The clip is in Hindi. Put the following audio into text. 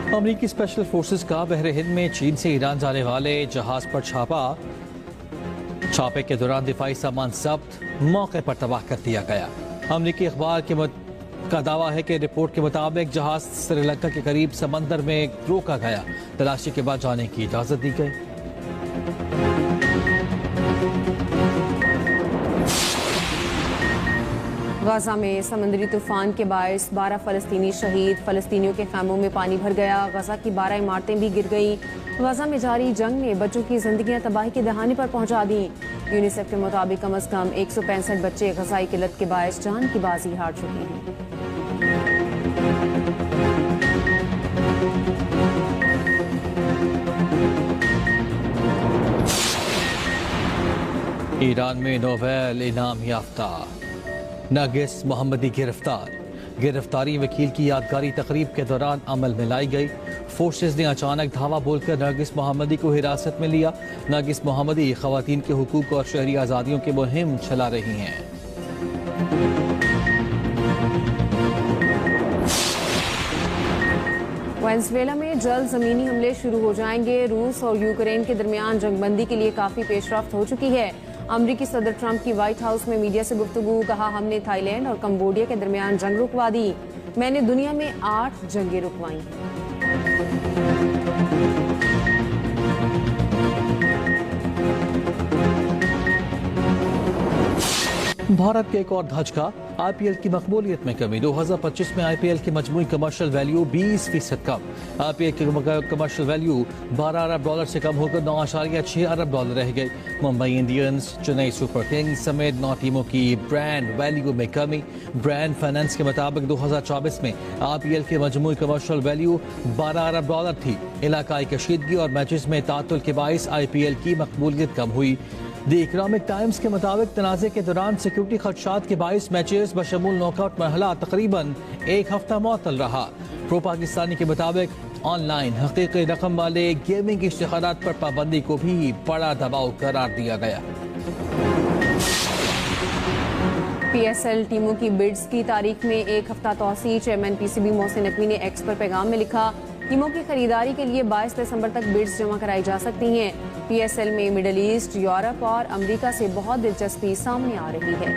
अमरीकी स्पेशल फोर्सेस का बहरे हिंद में चीन से ईरान जाने वाले जहाज पर छापे के दौरान दिफाई सामान जब्त, मौके पर तबाह कर दिया गया। अमरीकी अखबार का दावा है कि रिपोर्ट के मुताबिक जहाज श्रीलंका के करीब समंदर में रोका गया। तलाशी के बाद जाने की इजाजत दी गई। गाजा में समंदरी तूफान के बायस 12 फलस्तीनी शहीद, फलस्तीनियों के खैमों में पानी भर गया। गाजा की 12 इमारतें भी गिर गईं। गाजा में जारी जंग ने बच्चों की जिंदगियां तबाही के दहाने पर पहुंचा दी। यूनिसेफ के मुताबिक कम से कम 165 बच्चे गजाई किल्लत के बायस जान की बाजी हार चुके हैं। ईरान में नोबेल इनाम याफ्ता नरगिस मोहम्मदी गिरफ्तारी वकील की यादगारी तकरीब के दौरान अमल में लाई गई। फोर्सेस ने अचानक धावा बोलकर नरगिस मोहम्मदी को हिरासत में लिया। नरगिस मोहम्मदी खवातीन के हुकूक और शहरी आज़ादियों की मुहिम चला रही हैं। वेनेजुएला में जल्द जमीनी हमले शुरू हो जाएंगे। रूस और यूक्रेन के दरमियान जंगबंदी के लिए काफी पेशरफ्त हो चुकी है। अमरीकी सदर ट्रंप की व्हाइट हाउस में मीडिया से गुफ्तगू, कहा हमने थाईलैंड और कंबोडिया के दरमियान जंग रुकवा दी। मैंने दुनिया में 8 जंगें रुकवाई हैं। भारत के एक और धचका, आईपीएल की मकबूलियत में कमी। 2025 में आईपीएल की मजमूई कमर्शियल वैल्यू 20% कम। आईपीएल की कमर्शियल वैल्यू $12 अरब से कम होकर $9.6 अरब रह गई। Mumbai Indians, Chennai super Kings समेत 9 टीमों की ब्रांड वैल्यू में कमी। ब्रांड फाइनेंस के मुताबिक 2024 में आईपीएल की मजमूई कमर्शियल वैल्यू $12 अरब थी। इलाकाई कशीदगी और मैचेस में तातुल के बाइस आईपीएल की मकबूलियत कम हुई। द इकनॉमिक टाइम्स के मुताबिक तनाज़े के दौरान सिक्योरिटी खदशात के बाइस मैचेस बशमूल नॉकआउट मरहला तकरीबन एक हफ्ता मुअत्तल रहा। प्रो पाकिस्तानी के मुताबिक ऑनलाइन हकीकी रकम वाले गेमिंग इश्तिहारात पर पाबंदी को भी बड़ा दबाव करार दिया गया। पीएसएल टीमों की बिड्स की तारीख में एक हफ्ता तौसी। चेयरमैन पीसीबी मोहसिन नकवी ने एक्स पर पैगाम में लिखा, टीमों की खरीदारी के लिए 22 दिसंबर तक बिड्स जमा कराई जा सकती हैं। पीएसएल में मिडल ईस्ट, यूरोप और अमेरिका से बहुत दिलचस्पी सामने आ रही है।